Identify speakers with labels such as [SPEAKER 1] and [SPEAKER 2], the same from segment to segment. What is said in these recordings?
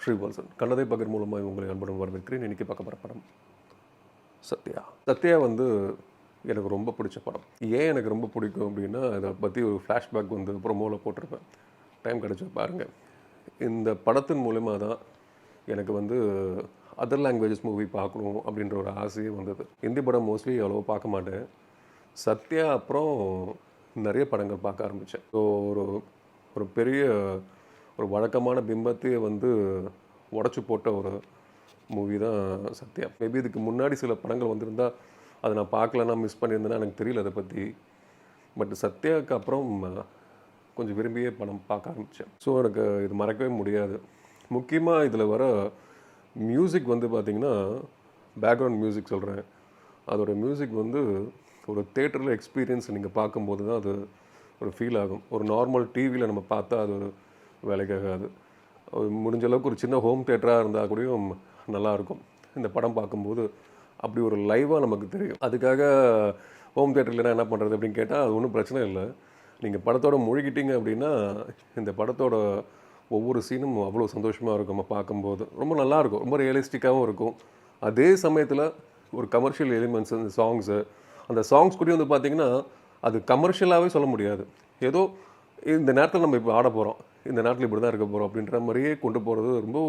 [SPEAKER 1] ஸ்ரீவல்சன். கண்ணதை பகர் மூலமாக உங்களை அன்புடன் வரவேற்கிறேன். இன்றைக்கி பார்க்க போகிற படம் சத்யா. சத்யா வந்து எனக்கு ரொம்ப பிடிச்ச படம். ஏன் எனக்கு ரொம்ப பிடிக்கும் அப்படின்னா, அதை பற்றி ஒரு ஃப்ளாஷ்பேக் வந்து ப்ரோமோவில் போட்டிருப்பேன். டைம் கிடச்சி பாருங்கள். இந்த படத்தின் மூலமாக தான் எனக்கு வந்து அதர் லாங்குவேஜஸ் மூவி பார்க்கணும் அப்படின்ற ஒரு ஆசையே வந்தது. ஹிந்தி படம் மோஸ்ட்லி அவ்வளோவா பார்க்க மாட்டேன். சத்யா அப்புறம் நிறைய படங்கள் பார்க்க ஆரம்பித்தேன். ஸோ ஒரு பெரிய ஒரு வழக்கமான பிம்பத்தையே வந்து உடச்சி போட்ட ஒரு மூவி தான் சத்யா. மேபி இதுக்கு முன்னாடி சில படங்கள் வந்திருந்தால் அதை நான் பார்க்கலன்னா மிஸ் பண்ணியிருந்தேன்னா எனக்கு தெரியல அதை பற்றி. பட் சத்யாவுக்கு அப்புறம் கொஞ்சம் விரும்பியே படம் பார்க்க ஆரம்பித்தேன். ஸோ எனக்கு இது மறக்கவே முடியாது. முக்கியமாக இதில் வர மியூசிக் வந்து பார்த்திங்கன்னா, பேக்ரவுண்ட் மியூசிக் சொல்கிறேன், அதோடய மியூசிக் வந்து ஒரு தேட்டரில் எக்ஸ்பீரியன்ஸ் நீங்கள் பார்க்கும்போது தான் அது ஒரு ஃபீல் ஆகும். ஒரு நார்மல் டிவியில் நம்ம பார்த்தா அது ஒரு வேலைக்காகாது. முடிஞ்ச அளவுக்கு ஒரு சின்ன ஹோம் தேட்டராக இருந்தால் கூடயும் நல்லாயிருக்கும். இந்த படம் பார்க்கும்போது அப்படி ஒரு லைவாக நமக்கு தெரியும். அதுக்காக ஹோம் தேட்டரில் என்ன பண்ணுறது அப்படின்னு கேட்டால் அது ஒன்றும் பிரச்சனை இல்லை. நீங்கள் படத்தோட முழுகிட்டீங்க அப்படின்னா இந்த படத்தோட ஒவ்வொரு சீனும் அவ்வளோ சந்தோஷமாக இருக்கும். நம்ம பார்க்கும்போது ரொம்ப நல்லாயிருக்கும், ரொம்ப ரியலிஸ்டிக்காகவும் இருக்கும். அதே சமயத்தில் ஒரு கமர்ஷியல் எலிமெண்ட்ஸ், அந்த சாங்ஸ் கூட வந்து பார்த்திங்கன்னா அது கமர்ஷியலாகவே சொல்ல முடியாது. ஏதோ இந்த நேரத்தில் நம்ம இப்போ ஆட போகிறோம், இந்த நேரத்தில் இப்படி தான் இருக்க போகிறோம் அப்படின்ற மாதிரியே கொண்டு போகிறது ரொம்ப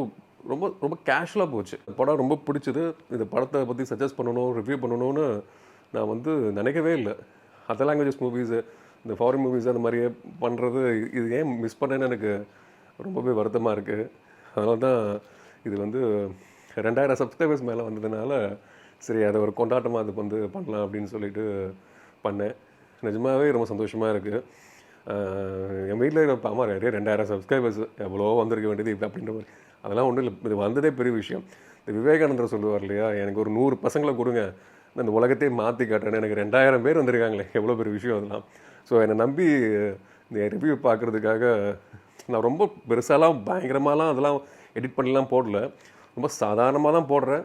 [SPEAKER 1] ரொம்ப ரொம்ப கேஷுவலாக போச்சு. படம் ரொம்ப பிடிச்சது. இந்த படத்தை பற்றி சஜஸ்ட் பண்ணணும், ரிவ்யூ பண்ணணும்னு நான் வந்து நினைக்கவே இல்லை. அதர் லாங்குவேஜஸ் மூவிஸு, இந்த ஃபாரின் மூவிஸ் அந்த மாதிரியே பண்ணுறது, இது ஏன் மிஸ் பண்ணேன்னு எனக்கு ரொம்பவே வருத்தமாக இருக்குது. அதனால தான் இது வந்து 2000 சப்ஸ்கிரைபர்ஸ் மேலே வந்ததுனால சரி அதை ஒரு கொண்டாட்டமாக அது வந்து பண்ணலாம் அப்படின்னு சொல்லிட்டு பண்ணேன். நிஜமாகவே ரொம்ப சந்தோஷமாக இருக்குது. என் வீட்டில் ஆமாம் நிறைய 2000 சப்ஸ்கிரைபர்ஸ் எவ்வளோ வந்திருக்க வேண்டியது இப்போ அப்படின்ற மாதிரி. அதெல்லாம் ஒன்றும் இல்லை, இது வந்ததே பெரிய விஷயம். இந்த விவேகானந்தர் சொல்லுவார் இல்லையா, எனக்கு ஒரு 100 பசங்களை கொடுங்க, இந்த உலகத்தையே மாற்றி காட்டுறேன்னு. எனக்கு 2000 பேர் வந்திருக்காங்களே, எவ்வளோ பெரிய விஷயம் அதெல்லாம். ஸோ என்னை நம்பி இந்த ரிவ்யூ பார்க்குறதுக்காக நான் ரொம்ப பெருசாலாம் பயங்கரமாலாம் அதெல்லாம் எடிட் பண்ணிலாம் போடல, ரொம்ப சாதாரணமாக தான் போடுறேன்,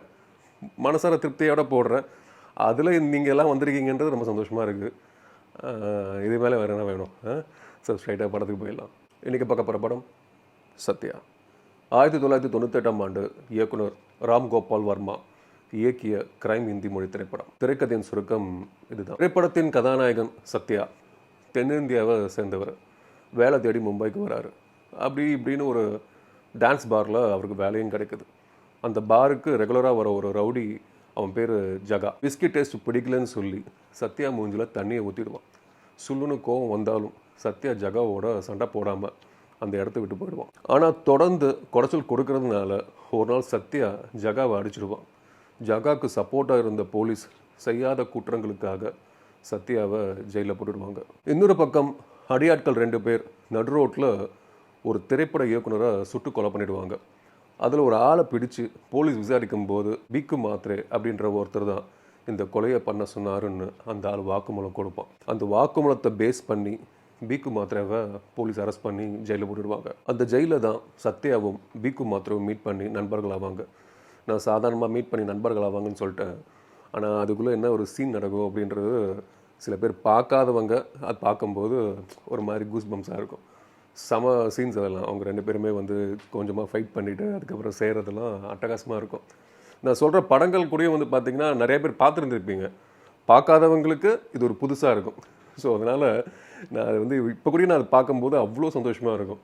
[SPEAKER 1] மனசார திருப்தியோடு போடுறேன். அதில் நீங்கள் எல்லாம் வந்திருக்கீங்கன்றது ரொம்ப சந்தோஷமாக இருக்குது. இது மேலே வேறு என்ன வேணும்? ஸோ ஸ்ட்ரைட்டாக படத்துக்கு போயிடலாம். இன்றைக்கி பார்க்க போகிற படம் சத்யா. 1998ஆம் ஆண்டு இயக்குனர் ராம் கோபால் வர்மா இயக்கிய கிரைம் ஹிந்தி மொழி திரைப்படம். திரைக்கதையின் சுருக்கம் இதுதான். திரைப்படத்தின் கதாநாயகன் சத்யா தென்னிந்தியாவை சேர்ந்தவர். வேலை தேடி மும்பைக்கு வராரு. அப்படி இப்படின்னு ஒரு டான்ஸ் பாரில் அவருக்கு வேலையும் கிடைக்குது. அந்த பாருக்கு ரெகுலராக வர ஒரு ரவுடி, அவன் பேர் ஜகா, விஸ்கி டேஸ்ட் பிடிக்கலன்னு சொல்லி சத்யா மூஞ்சில் தண்ணியை ஊற்றிடுவான். சுல்லுன்னு கோவம் வந்தாலும் சத்யா ஜகாவோட சண்டை போடாமல் அந்த இடத்த விட்டு போயிடுவான். ஆனால் தொடர்ந்து குடைச்சல் கொடுக்கறதுனால ஒரு நாள் சத்யா ஜகாவை அடிச்சிடுவான். ஜகாவுக்கு சப்போர்ட்டாக இருந்த போலீஸ் செய்யாத குற்றங்களுக்காக சத்யாவை ஜெயிலில் போட்டுடுவாங்க. இன்னொரு பக்கம் அடியாட்கள் 2 பேர் நடு ரோட்டில் ஒரு திரைப்பட இயக்குனரை சுட்டு கொலை பண்ணிடுவாங்க. அதில் ஒரு ஆளை பிடிச்சு போலீஸ் விசாரிக்கும் போது பிக்கு மாத்ரே அப்படின்ற ஒருத்தர் தான் இந்த கொலையை பண்ண சொன்னாருன்னு அந்த ஆள் வாக்குமூலம் கொடுப்பான். அந்த வாக்குமூலத்தை பேஸ் பண்ணி பிக்கு மாத்ரேவை போலீஸ் அரெஸ்ட் பண்ணி ஜெயிலில் போட்டுடுவாங்க. அந்த ஜெயிலில் தான் சத்யாவும் பிக்கு மாத்ரேவும் மீட் பண்ணி நண்பர்கள் ஆவாங்க. நான் சாதாரணமாக மீட் பண்ணி நண்பர்கள் ஆவாங்கன்னு சொல்லிட்டேன், ஆனால் அதுக்குள்ளே என்ன ஒரு சீன் நடக்கும் அப்படின்றது சில பேர் பார்க்காதவங்க அது பார்க்கும்போது ஒரு மாதிரி கூஸ் பம்ஸாக இருக்கும். சம சீன்ஸ் அதெல்லாம். அவங்க 2 பேருமே வந்து கொஞ்சமாக ஃபைட் பண்ணிவிட்டு அதுக்கப்புறம் செய்கிறதெல்லாம் அட்டகாசமாக இருக்கும். நான் சொல்கிற படங்கள் கூட வந்து பார்த்திங்கன்னா நிறைய பேர் பார்த்துருந்துருப்பீங்க. பார்க்காதவங்களுக்கு இது ஒரு புதுசாக இருக்கும். ஸோ அதனால் நான் அது வந்து இப்போ கூட நான் அதை பார்க்கும்போது அவ்வளோ சந்தோஷமாக இருக்கும்.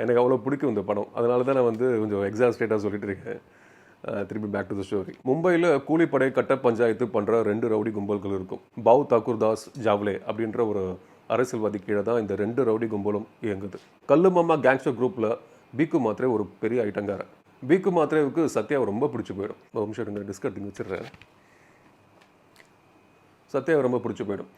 [SPEAKER 1] எனக்கு அவ்வளோ பிடிக்கும் இந்த படம். அதனால தான் நான் வந்து கொஞ்சம் எக்ஸாஸ்டேட்டாக சொல்லிட்டு இருக்கேன். திருப்பி பேக் டு த ஸ்டோரி. மும்பையில் கூலிப்படை கட்ட பஞ்சாயத்து பண்ணுற 2 ரவுடி கும்பல்கள் இருக்கும். பாவ் தாக்கூர் தாஸ் ஜாவ்லே அப்படின்ற ஒரு அரசியல்வாதி கீழே தான் இந்த 2 ரவுடி கும்பலும் இயங்குது. கல்லு மாமா கேங்ஸ்டர் குரூப்பில் பிக்கு மாத்ரே ஒரு பெரிய ஐட்டங்காரன். பிக்கு மாத்ரேவுக்கு சத்யாவை ரொம்ப பிடிச்சி போயிடும். ஒரு நிமிஷம் இந்த டிஸ்கட்டிங் வச்சிடுறேன். சத்யாவை ரொம்ப பிடிச்சி போயிடும்.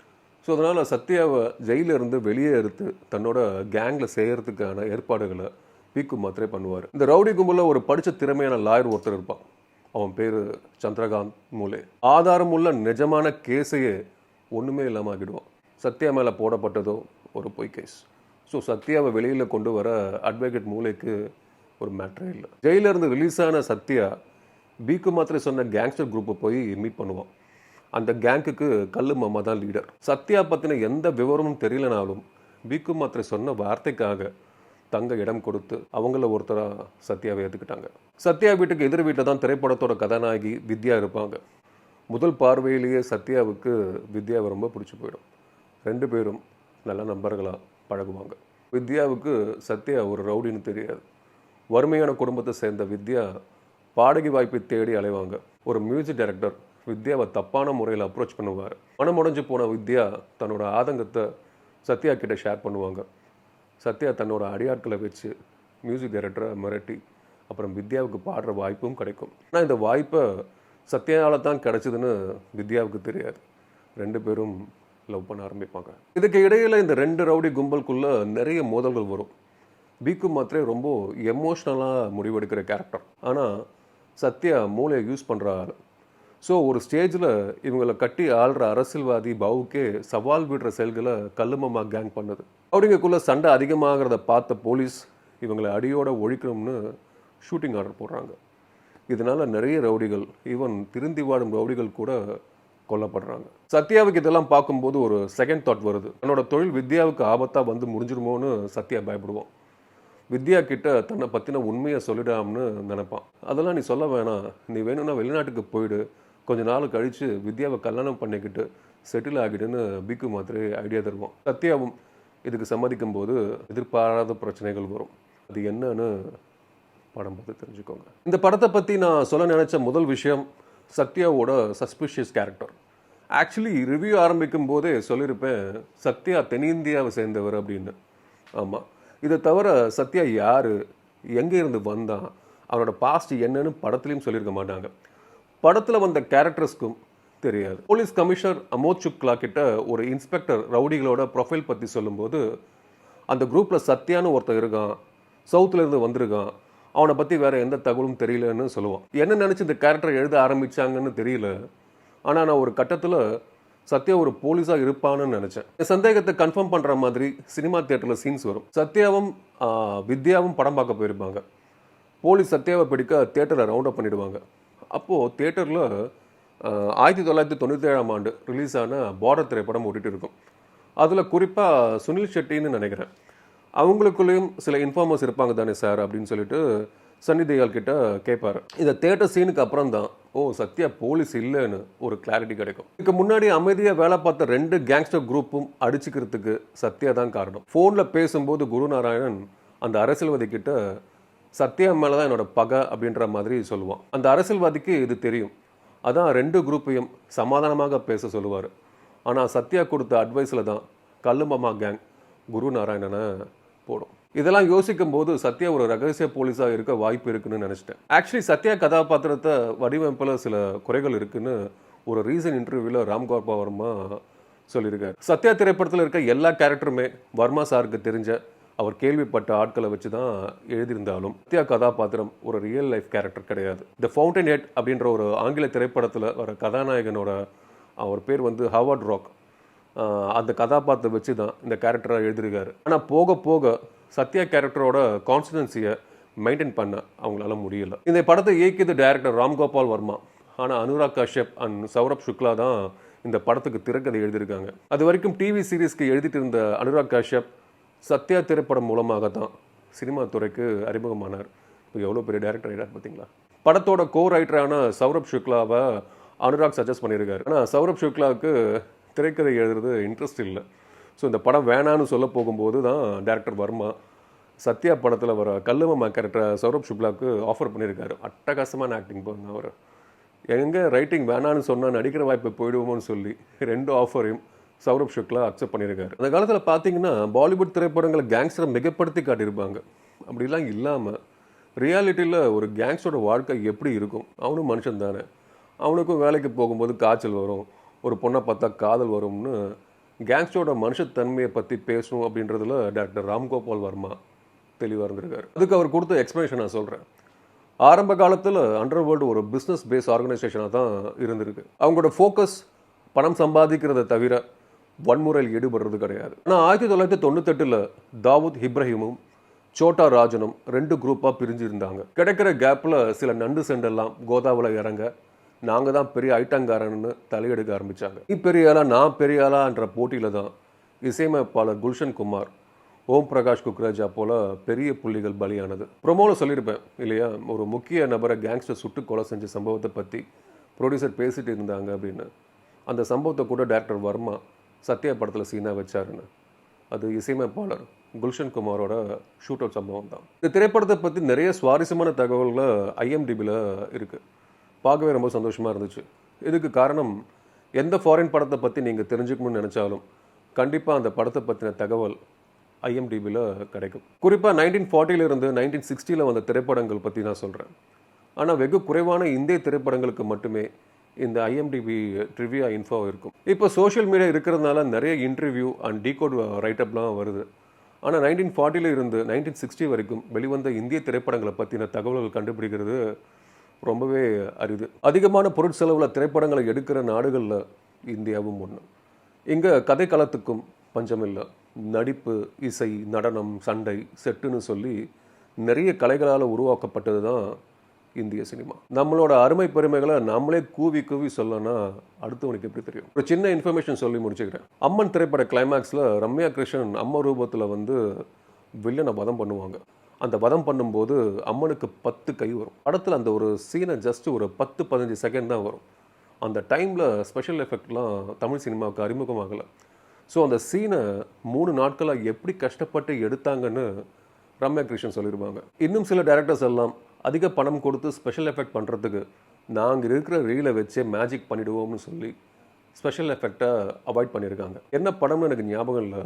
[SPEAKER 1] ஸோ அதனால் சத்யாவை ஜெயிலிருந்து வெளியே எடுத்து தன்னோட கேங்கில் செய்கிறதுக்கான ஏற்பாடுகளை பிக்கு மாத்ரே பண்ணுவார். இந்த ரவுடி கும்பலில் ஒரு படித்த திறமையான லாயர் ஒருத்தர் இருப்பான். அவன் பேர் சந்திரகாந்த் மூலே. ஆதாரமுள்ள நிஜமான கேஸையே ஒன்றுமே இல்லாமல் ஆகிடுவான். சத்யா மேலே போடப்பட்டதோ ஒரு பொய் கேஸ். ஸோ சத்யாவை வெளியில் கொண்டு வர அட்வொகேட் மூலேக்கு ஒரு மேட்ரே இல்லை. ஜெயிலிருந்து ரிலீஸ் ஆன சத்யா பிக்கு மாத்ரே சொன்ன கேங்ஸ்டர் குரூப்பை போய் மீட் பண்ணுவான். அந்த கேங்குக்கு கல்லு மாமா தான் லீடர். சத்யா பற்றின எந்த விவரமும் தெரியலனாலும் பிக்கு மாத்ரே சொன்ன வார்த்தைக்காக தங்க இடம் கொடுத்து அவங்கள ஒருத்தராக சத்யாவை ஏற்றுக்கிட்டாங்க. சத்யா வீட்டுக்கு எதிர் வீட்டில் தான் திரைப்படத்தோட கதாநாயகி வித்யா இருப்பாங்க. முதல் பார்வையிலேயே சத்யாவுக்கு வித்யாவை ரொம்ப பிடிச்சி போயிடும். 2 பேரும் நல்ல நண்பர்களாக பழகுவாங்க. வித்யாவுக்கு சத்யா ஒரு ரவுடின்னு தெரியாது. வறுமையான குடும்பத்தை சேர்ந்த வித்யா பாடகி வாய்ப்பை தேடி அலைவாங்க. ஒரு மியூசிக் டைரக்டர் வித்யாவை தப்பான முறையில் அப்ரோச் பண்ணுவார். மனமுடைஞ்சு போன வித்யா தன்னோட ஆதங்கத்தை சத்யா கிட்ட ஷேர் பண்ணுவாங்க. சத்யா தன்னோட அடியாட்களை வச்சு மியூசிக் டைரக்டரை மிரட்டி அப்புறம் வித்யாவுக்கு பாடுற வாய்ப்பும் கிடைக்கும். ஆனால் இந்த வாய்ப்பை சத்யாவால் தான் கிடைச்சதுன்னு வித்யாவுக்கு தெரியாது. 2 பேரும் லவ் பண்ண ஆரம்பிப்பாங்க. இதுக்கு இடையில் இந்த 2 ரவுடி கும்பலுக்குள்ளே நிறைய மோதல்கள் வரும். பிக்கு மாத்திரே ரொம்ப எமோஷ்னலாக முடிவெடுக்கிற கேரக்டர். ஆனால் சத்யா மூளையை யூஸ் பண்ணுற ஆள். ஸோ ஒரு ஸ்டேஜில் இவங்களை கட்டி ஆள்ற அரசியல்வாதி பாவுக்கே சவால் விடுற செயல்களை கல்லுமமா கேங் பண்ணுது. அப்படிங்கக்குள்ளே சண்டை அதிகமாகிறத பார்த்த போலீஸ் இவங்களை அடியோடு ஒழிக்கணும்னு ஷூட்டிங் ஆர்டர் போடுறாங்க. இதனால் நிறைய ரவுடிகள், ஈவன் திருந்தி வாடும் ரவுடிகள் கூட கொல்லப்படுறாங்க. சத்யாவுக்கு இதெல்லாம் பார்க்கும்போது ஒரு செகண்ட் தாட் வருது. என்னோட தொழில் வித்யாவுக்கு ஆபத்தாக வந்து முடிஞ்சிருமோன்னு சத்யா பயப்படுவோம். வித்யா கிட்ட தன்னை பற்றின உண்மையை சொல்லிடாம்னு நினைப்பான். அதெல்லாம் நீ சொல்ல வேணாம், நீ வேணும்னா வெளிநாட்டுக்கு போயிடு, கொஞ்ச நாள் கழித்து வித்யாவை கல்யாணம் பண்ணிக்கிட்டு செட்டில் ஆகிடுன்னு பிக்கு மாத்திரை ஐடியா தருவோம். சத்யாவும் இதுக்கு சம்மதிக்கும் போது எதிர்பாராத பிரச்சனைகள் வரும். அது என்னன்னு படம் பார்த்து தெரிஞ்சுக்கோங்க. இந்த படத்தை பற்றி நான் சொல்ல நினச்ச முதல் விஷயம் சத்யாவோட சஸ்பிஷியஸ் கேரக்டர். ஆக்சுவலி ரிவ்யூ ஆரம்பிக்கும் போதே சொல்லியிருப்பேன் சத்யா தென்னிந்தியாவை சேர்ந்தவர் அப்படின்னு. ஆமாம், இதை தவிர சத்யா யார், எங்கே இருந்து வந்தான், அவனோட பாஸ்ட் என்னன்னு படத்துலையும் சொல்லியிருக்க மாட்டாங்க. படத்தில் வந்த கேரக்டர்ஸ்க்கும் தெரியாது. போலீஸ் கமிஷனர் அமோத் சுக்லா கிட்ட ஒரு இன்ஸ்பெக்டர் ரவுடிகளோட ப்ரொஃபைல் பற்றி சொல்லும்போது அந்த குரூப்பில் சத்யான்னு ஒருத்தர் இருக்கான், சவுத்துலேருந்து வந்திருக்கான், அவனை பற்றி வேறு எந்த தகவலும் தெரியலன்னு சொல்லுவான். என்ன நினச்சி இந்த கேரக்டரை எழுத ஆரம்பித்தாங்கன்னு தெரியல. ஆனால் நான் ஒரு கட்டத்தில் சத்யா ஒரு போலீஸாக இருப்பான்னு நினச்சேன். என் சந்தேகத்தை கன்ஃபார்ம் பண்ணுற மாதிரி சினிமா தியேட்டரில் சீன்ஸ் வரும். சத்யாவும் வித்யாவும் படம் பார்க்க போயிருப்பாங்க. போலீஸ் சத்யாவை பிடிக்க தியேட்டரை ரவுண்ட் அப் பண்ணிவிடுவாங்க. அப்போது தியேட்டரில் 1997ஆம் ஆண்டு ரிலீஸ் ஆன பார்டர் திரைப்படம் ஓட்டிகிட்டு இருக்கும். அதில் குறிப்பாக சுனில் ஷெட்டின்னு நினைக்கிறேன். அவங்களுக்குள்ளேயும் சில இன்ஃபார்மர்ஸ் இருப்பாங்க தானே சார் அப்படின்னு சொல்லிட்டு சன்னி தேயால் கிட்ட கேட்பார். இந்த தியேட்டர் சீனுக்கு அப்புறம் தான் சத்யா போலீஸ் இல்லைன்னு ஒரு கிளாரிட்டி கிடைக்கும். இதுக்கு முன்னாடி அமைதியாக வேலை பார்த்த 2 கேங்ஸ்டர் குரூப்பும் அடிச்சுக்கிறதுக்கு சத்யா தான் காரணம். ஃபோனில் பேசும்போது குருநாராயணன் அந்த அரசியல்வாதி கிட்ட சத்யா மேலே தான் என்னோட பகை அப்படின்ற மாதிரி சொல்லுவான். அந்த அரசியல்வாதிக்கு இது தெரியும். அதான் 2 குரூப்பையும் சமாதானமாக பேச சொல்லுவார். ஆனால் சத்யா கொடுத்த அட்வைஸில் தான் கல்லுமமா கேங் குருநாராயணனை போடும். இதெல்லாம் யோசிக்கும் போது சத்யா ஒரு ரகசிய போலீஸாக இருக்க வாய்ப்பு இருக்குன்னு நினச்சிட்டேன். ஆக்சுவலி சத்யா கதாபாத்திரத்தை வடிவமைப்பில் சில குறைகள் இருக்குன்னு ஒரு ரீசன் இன்டர்வியூவில் ராம்கோபால் வர்மா சொல்லியிருக்காரு. சத்யா திரைப்படத்தில் இருக்க எல்லா கேரக்டருமே வர்மா சாருக்கு தெரிஞ்ச அவர் கேள்விப்பட்ட ஆட்களை வச்சு தான் எழுதியிருந்தாலும் சத்யா கதாபாத்திரம் ஒரு ரியல் லைஃப் கேரக்டர் கிடையாது. த ஃபவுண்டன் ஹெட் அப்படின்ற ஒரு ஆங்கில திரைப்படத்தில் வர கதாநாயகனோட அவர் பேர் வந்து ஹாவர்ட் ராக். அந்த கதாபாத்திரத்தை வச்சு தான் இந்த கேரக்டரை எழுதியிருக்காரு. ஆனால் போக போக சத்யா கேரக்டரோட கான்ஸ்டன்சியை மெயின்டைன் பண்ண அவங்களால முடியல. இந்த படத்தை இயக்கியது டைரக்டர் ராம்கோபால் வர்மா. ஆனால் அனுராக் கஷ்யப் அண்ட் சௌரப் சுக்லா தான் இந்த படத்துக்கு திரைக்கதை எழுதியிருக்காங்க. அது வரைக்கும் டிவி சீரீஸ்க்கு எழுதிட்டு இருந்த அனுராக் கஷ்யப் சத்யா திரைப்படம் மூலமாக தான் சினிமா துறைக்கு அறிமுகமானார். இப்போ எவ்வளோ பெரிய டைரக்டர் ஆகிட்டார் பார்த்தீங்களா. படத்தோட கோ ரைட்டரான சௌரப் சுக்லாவை அனுராக் சஜஸ்ட் பண்ணியிருக்காரு. ஆனால் சௌரப் சுக்லாவுக்கு திரைக்கதை எழுதுறது இன்ட்ரெஸ்ட் இல்லை. ஸோ இந்த படம் வேணான்னு சொல்ல போகும்போது தான் டைரக்டர் வர்மா சத்யா படத்தில் வர கல்லுமமா கேரக்டரை சௌரப் சுக்லாவுக்கு ஆஃபர் பண்ணியிருக்காரு. அட்டகாசமான ஆக்டிங் பாருங்க. அவர் எங்கே ரைட்டிங் வேணான்னு சொன்னால் நடிக்கிற வாய்ப்பு போயிடுவோம்னு சொல்லி 2 ஆஃபரையும் சௌரப் சுக்லா அக்செப்ட் பண்ணியிருக்காரு. அந்த காலத்தில் பார்த்தீங்கன்னா பாலிவுட் திரைப்படங்களை கேங்ஸ்டரை மிகப்படுத்தி காட்டியிருப்பாங்க. அப்படிலாம் இல்லாமல் ரியாலிட்டியில் ஒரு கேங்ஸ்டரோட வாழ்க்கை எப்படி இருக்கும், அவனும் மனுஷன் தானே, அவனுக்கும் வேலைக்கு போகும்போது காய்ச்சல் வரும், ஒரு பொண்ணை பார்த்தா காதல் வரும்னு கேங்ஸ்டரோட மனுஷத்தன்மையை பற்றி பேசணும் அப்படின்றதுல டாக்டர் ராம்கோபால் வர்மா தெளிவாக இருந்திருக்காரு. அதுக்கு அவர் கொடுத்த எக்ஸ்பிளனேஷன் நான் சொல்கிறேன். ஆரம்ப காலத்தில் அண்டர் வேர்ல்டு ஒரு பிஸ்னஸ் பேஸ் ஆர்கனைசேஷனாக தான் இருந்திருக்கு. அவங்களோட ஃபோக்கஸ் பணம் சம்பாதிக்கிறத தவிர வன்முறையில் ஈடுபடுறது கிடையாது. ஆனால் 1998 தாவூத் இப்ராஹிமும் சோட்டா ராஜனும் 2 குரூப்பாக பிரிஞ்சு இருந்தாங்க. கிடைக்கிற கேப்பில் சில நண்டு செண்டெல்லாம் கோதாவில் இறங்க நாங்கள் தான் பெரிய ஐட்டங்காரன்னு தலையெடுக்க ஆரம்பித்தாங்க. நீ பெரிய ஆளா நான் பெரிய ஆளான்ற போட்டியில் தான் இசையமைப்பாளர் குல்ஷன் குமார் ஓம் பிரகாஷ் குக்ராஜா போல் பெரிய புள்ளிகள் பலியானது. ப்ரொமோவில் சொல்லியிருப்பேன் இல்லையா, ஒரு முக்கிய நபரை கேங்ஸ்டர் சுட்டு கொலை செஞ்ச சம்பவத்தை பற்றி ப்ரொடியூசர் பேசிகிட்டு இருந்தாங்க அப்படின்னு. அந்த சம்பவத்தை கூட டைரக்டர் வர்மா சத்யா படத்தில் சீனாக வச்சாருன்னு. அது இசையமைப்பாளர் குல்ஷன் குமாரோட ஷூட் அவுட் சம்பவம் தான். இந்த திரைப்படத்தை பற்றி நிறைய சுவாரஸ்யமான தகவல்கள் IMDbல இருக்குது. பார்க்கவே ரொம்ப சந்தோஷமாக இருந்துச்சு. இதுக்கு காரணம், எந்த ஃபாரின் படத்தை பற்றி நீங்கள் தெரிஞ்சுக்கணும்னு நினச்சாலும் கண்டிப்பாக அந்த படத்தை பற்றின தகவல் IMDbல கிடைக்கும். குறிப்பாக 1940 1960 வந்த திரைப்படங்கள் பற்றி நான் சொல்கிறேன். ஆனால் வெகு குறைவான இந்திய திரைப்படங்களுக்கு மட்டுமே இந்த IMDb ட்ரிவியா இன்ஃபோ இருக்கும். இப்போ சோஷியல் மீடியா இருக்கிறதுனால நிறைய இன்டர்வியூ அண்ட் டீகோட் ரைட்டப்லாம் வருது. ஆனால் 1940 1960 வரைக்கும் வெளிவந்த இந்திய திரைப்படங்களை பற்றின தகவல்கள் கண்டுபிடிக்கிறது ரொம்பவே அரிது. அதிகமான பொருட்செலவில் திரைப்படங்களை எடுக்கிற நாடுகளில் இந்தியாவும் ஒன்று. இங்கே கதைக்களத்துக்கும் பஞ்சம் இல்லை. நடிப்பு, இசை, நடனம், சண்டை, செட்டுன்னு சொல்லி நிறைய கலைகளால் உருவாக்கப்பட்டது தான் இந்திய சினிமா. நம்மளோட அருமை பெருமைகளை நம்மளே கூவி கூவி சொல்லனா அடுத்தவனுக்கு எப்படி தெரியும்? ஒரு சின்ன இன்ஃபர்மேஷன் சொல்லி முடிச்சுக்கிறேன். அம்மன் திரைப்பட கிளைமேக்ஸில் ரம்யா கிருஷ்ணன் அம்ம ரூபத்தில் வந்து வில்லனை வதம் பண்ணுவாங்க. அந்த வதம் பண்ணும்போது அம்மனுக்கு 10 கை வரும். படத்தில் அந்த ஒரு சீனை ஜஸ்ட் ஒரு 10-15 செகண்ட் தான் வரும். அந்த டைமில் ஸ்பெஷல் எஃபெக்ட்லாம் தமிழ் சினிமாவுக்கு அறிமுகமாகலை. ஸோ அந்த சீனை 3 நாட்களாக எப்படி கஷ்டப்பட்டு எடுத்தாங்கன்னு ரம்யா கிருஷ்ணன் சொல்லியிருப்பாங்க. இன்னும் சில டேரக்டர்ஸ் எல்லாம் அதிக பணம் கொடுத்து ஸ்பெஷல் எஃபெக்ட் பண்ணுறதுக்கு நாங்கள் இருக்கிற ரீலை வச்சே மேஜிக் பண்ணிவிடுவோம்னு சொல்லி ஸ்பெஷல் எஃபெக்டை அவாய்ட் பண்ணியிருக்காங்க. என்ன படம்னு எனக்கு ஞாபகம் இல்லை.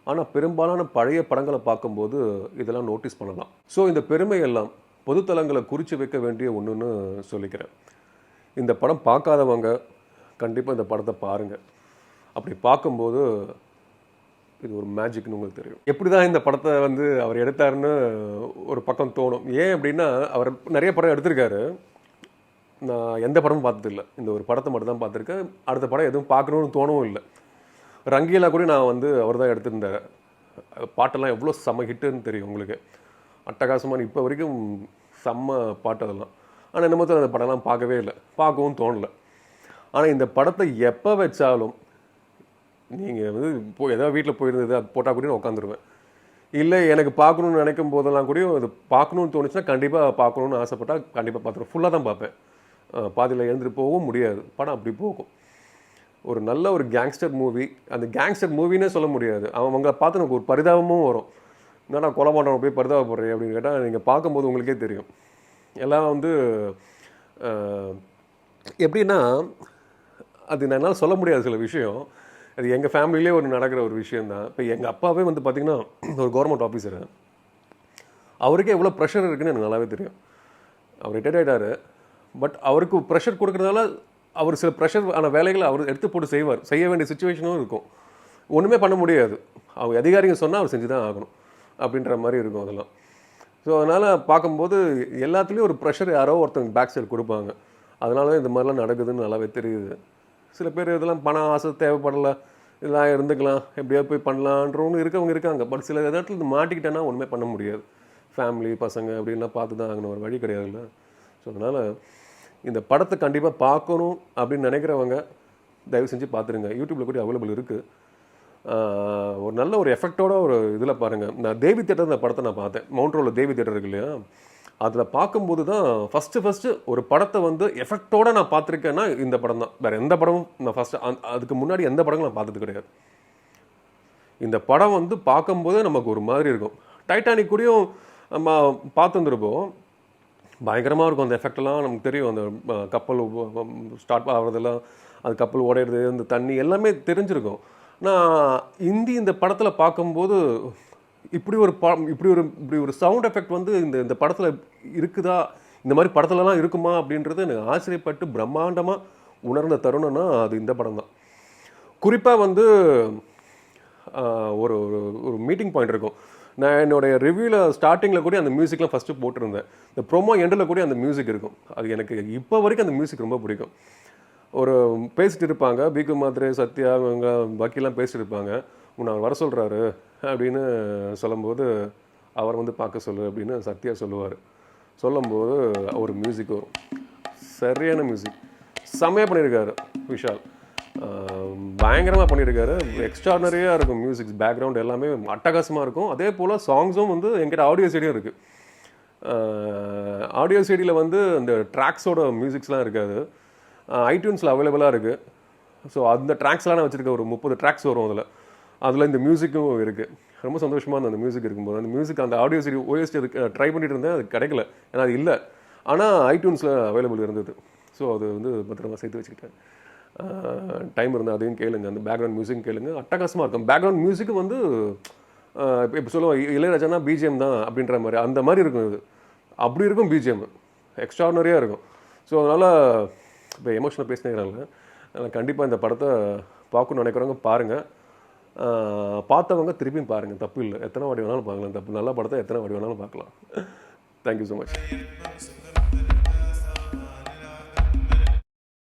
[SPEAKER 1] ஆனால் பெரும்பாலான பழைய படங்களை பார்க்கும்போது இதெல்லாம் நோட்டீஸ் பண்ணலாம். ஸோ இந்த பெருமையெல்லாம் பொதுத்தலங்களை குறித்து வைக்க வேண்டிய ஒன்றுன்னு சொல்லிக்கிறேன். இந்த படம் பார்க்காதவங்க கண்டிப்பாக இந்த படத்தை பாருங்கள். அப்படி பார்க்கும்போது இது ஒரு மேஜிக்னு உங்களுக்கு தெரியும். எப்படி தான் இந்த படத்தை வந்து அவர் எடுத்தாருன்னு ஒரு பக்கம் தோணும். ஏன் அப்படின்னா, அவர் நிறைய படம் எடுத்திருக்காரு. நான் எந்த படமும் பார்த்ததில்லை. இந்த ஒரு படத்தை மட்டும் தான் பார்த்துருக்கேன். அடுத்த படம் எதுவும் பார்க்கணுன்னு தோணவும் இல்லை. ரங்கீலா கூட நான் வந்து அவர் தான் எடுத்திருந்தார். பாட்டெல்லாம் எவ்வளோ செம்ம ஹிட்டுன்னு தெரியும் உங்களுக்கு. அட்டகாசமான இப்போ வரைக்கும் செம்ம பாட்டு அதெல்லாம். ஆனால் என்ன மொத்தம் அந்த படம்லாம் பார்க்கவே இல்லை, பார்க்கவும் தோணலை. ஆனால் இந்த படத்தை எப்போ வச்சாலும் நீங்கள் வந்து ஏதாவது வீட்டில் போயிருந்தது அது போட்டால் கூட உட்காந்துருவேன். இல்லை எனக்கு பார்க்கணுன்னு நினைக்கும் போதெல்லாம் கூட அது பார்க்கணுன்னு தோணுச்சுன்னா கண்டிப்பாக பார்க்கணுன்னு ஆசைப்பட்டால் கண்டிப்பாக பார்த்துருவேன். ஃபுல்லாக தான் பார்ப்பேன். பாதியில் எழுந்துட்டு போகவும் முடியாது. படம் அப்படி போகும். ஒரு நல்ல ஒரு கேங்ஸ்டர் மூவி. அந்த கேங்ஸ்டர் மூவினே சொல்ல முடியாது. அவங்க பார்த்து எனக்கு ஒரு பரிதாபமும் வரும். என்னடா கொலை பண்ணுறவங்க போய் பரிதாபப்படுறேன் அப்படின்னு கேட்டால் நீங்கள் பார்க்கும்போது உங்களுக்கே தெரியும். எல்லாம் வந்து எப்படின்னா, அது என்னால் சொல்ல முடியாது சில விஷயம். அது எங்கள் ஃபேமிலியிலே ஒரு நடக்கிற ஒரு விஷயந்தான். இப்போ எங்கள் அப்பாவே வந்து பார்த்திங்கன்னா ஒரு கவர்மெண்ட் ஆஃபீஸரு. அவருக்கே எவ்வளோ ப்ரெஷர் இருக்குன்னு எனக்கு நல்லாவே தெரியும். அவர் ரிட்டையர்ட் ஆகிட்டார். பட் அவருக்கு ப்ரெஷர் கொடுக்குறதுனால அவர் சில ப்ரெஷர் ஆன வேலைகளை அவர் எடுத்து போட்டு செய்வார். செய்ய வேண்டிய சுச்சுவேஷனும் இருக்கும். ஒன்றுமே பண்ண முடியாது. அவங்க அதிகாரிங்க சொன்னால் அவர் செஞ்சு தான் ஆகணும் அப்படின்ற மாதிரி இருக்கும் அதெல்லாம். ஸோ அதனால் பார்க்கும்போது எல்லாத்துலேயும் ஒரு ப்ரெஷர் யாரோ ஒருத்தவங்க பேக் சைடு கொடுப்பாங்க. அதனால தான் இந்த மாதிரிலாம் நடக்குதுன்னு நல்லாவே தெரியுது. சில பேர் இதெல்லாம் பணம் ஆசை தேவைப்படலை, இதெல்லாம் இருந்துக்கலாம், எப்படியா போய் பண்ணலான்றவங்க இருக்கவங்க இருக்காங்க. பட் சில இடத்துல இது மாட்டிக்கிட்டேன்னா ஒன்றுமே பண்ண முடியாது. ஃபேமிலி பசங்க அப்படின்லாம் பார்த்து தான் ஆகணும், ஒரு வழி கிடையாதுல்ல. ஸோ அதனால் இந்த படத்தை கண்டிப்பாக பார்க்கணும் அப்படின்னு நினைக்கிறவங்க தயவு செஞ்சு பார்த்துருங்க. யூடியூப்பில் கூட அவைலபிள் இருக்குது. ஒரு நல்ல ஒரு எஃபெக்டோட ஒரு இதில் பாருங்கள். நான் தேவி தேட்டர் இந்த படத்தை நான் பார்த்தேன். மவுண்ட் ரோடில் தேவி தேட்டர் இருக்கு இல்லையா, அதில் பார்க்கும்போது தான் ஃபஸ்ட்டு ஒரு படத்தை வந்து எஃபெக்டோடு நான் பார்த்துருக்கேன்னா இந்த படம் தான். வேறு எந்த படமும் நான் அதுக்கு முன்னாடி எந்த படங்களும் நான் பார்த்தது கிடையாது. இந்த படம் வந்து பார்க்கும்போது நமக்கு ஒரு மாதிரி இருக்கும். டைட்டானிக் கூடயும் நம்ம பார்த்து வந்துருப்போம். பயங்கரமாக இருக்கும் அந்த எஃபெக்டெல்லாம். நமக்கு தெரியும், அந்த கப்பல் ஸ்டார்ட் ஆகிறதெல்லாம், அது கப்பல் உடையிறது, அந்த தண்ணி எல்லாமே தெரிஞ்சிருக்கும். நான் இந்த படத்தில் பார்க்கும்போது இப்படி ஒரு சவுண்ட் எஃபெக்ட் வந்து இந்த படத்தில் இருக்குதா, இந்த மாதிரி படத்துலலாம் இருக்குமா அப்படின்றது எனக்கு ஆச்சரியப்பட்டு பிரம்மாண்டமாக உணர்ந்த தருணம்னா அது இந்த படம் தான். குறிப்பாக வந்து ஒரு ஒரு மீட்டிங் பாயிண்ட் இருக்கும். நான் என்னுடைய ரிவ்யூவில் ஸ்டார்டிங்கில் கூட அந்த மியூசிக்லாம் ஃபஸ்ட்டு போட்டிருந்தேன். இந்த ப்ரோமோ எண்டில் கூட அந்த மியூசிக் இருக்கும். அது எனக்கு இப்போ வரைக்கும் அந்த மியூசிக் ரொம்ப பிடிக்கும். ஒரு பேசிட்டு இருப்பாங்க, பிகு மாத்ரே, சத்யா, இவங்க பாக்கிலாம் பேசிட்டு இருப்பாங்க. உன்னை அவர் வர சொல்கிறாரு அப்படின்னு சொல்லும்போது அவர் வந்து பார்க்க சொல்லு அப்படின்னு சத்யா சொல்லுவார். சொல்லும்போது ஒரு மியூசிக் வரும், சரியான மியூசிக், செம்மையாக பண்ணியிருக்காரு விஷால். பயங்கரமாக பண்ணியிருக்காரு. எக்ஸ்ட்ரானரியாக இருக்கும் மியூசிக்ஸ், பேக்ரவுண்ட் எல்லாமே அட்டகாசமாக இருக்கும். அதே போல் சாங்ஸும் வந்து என்கிட்ட ஆடியோ சீடியும் இருக்குது. ஆடியோ சீடியில் வந்து இந்த ட்ராக்ஸோட மியூசிக்ஸ்லாம் இருக்காது, ஐடியூன்ஸில் அவைலபிளாக இருக்குது. ஸோ அந்த ட்ராக்ஸ்லாம் நான் வச்சுருக்கேன், ஒரு 30 ட்ராக்ஸ் வரும் அதில் இந்த மியூசிக்கும் இருக்குது. ரொம்ப சந்தோஷமாக இருந்தது அந்த மியூசிக் இருக்கும்போது. அந்த மியூசிக் அந்த ஆடியோ சீடி ஓஎஸ்டி அதுக்கு ட்ரை பண்ணிட்டு இருந்தேன், அது கிடைக்கல, ஏன்னா அது இல்லை. ஆனால் ஐடியூன்ஸில் அவைலபிள் இருந்தது. ஸோ அது வந்து பத்திரமா சேர்த்து வச்சுக்கிட்டேன். டைம் இருந்தால் அதையும் கேளுங்க, அந்த பேக்ரவுண்ட் மியூசிக் கேளுங்க, அட்டகாசமாக இருக்கும். பேக்ரவுண்ட் மியூசிக் வந்து இப்போ சொல்லுவோம் இளையராஜானா பிஜிஎம் தான் அப்படின்ற மாதிரி, அந்த மாதிரி இருக்கும் இது. அப்படி இருக்கும் பிஜிஎம், எக்ஸ்ட்ரானரியாக இருக்கும். ஸோ அதனால் இப்போ எமோஷனல் பேசினேங்கிறாங்க. கண்டிப்பாக இந்த படத்தை பார்க்கணுன்னு நினைக்கிறவங்க பாருங்கள். பார்த்தவங்க திருப்பியும் பாருங்கள், தப்பு இல்லை. எத்தனை வாட்டி வேணாலும் பார்க்கலாம், தப்பு. நல்ல படத்தை எத்தனை வாட்டி வேணாலும் பார்க்கலாம். Thank you so much.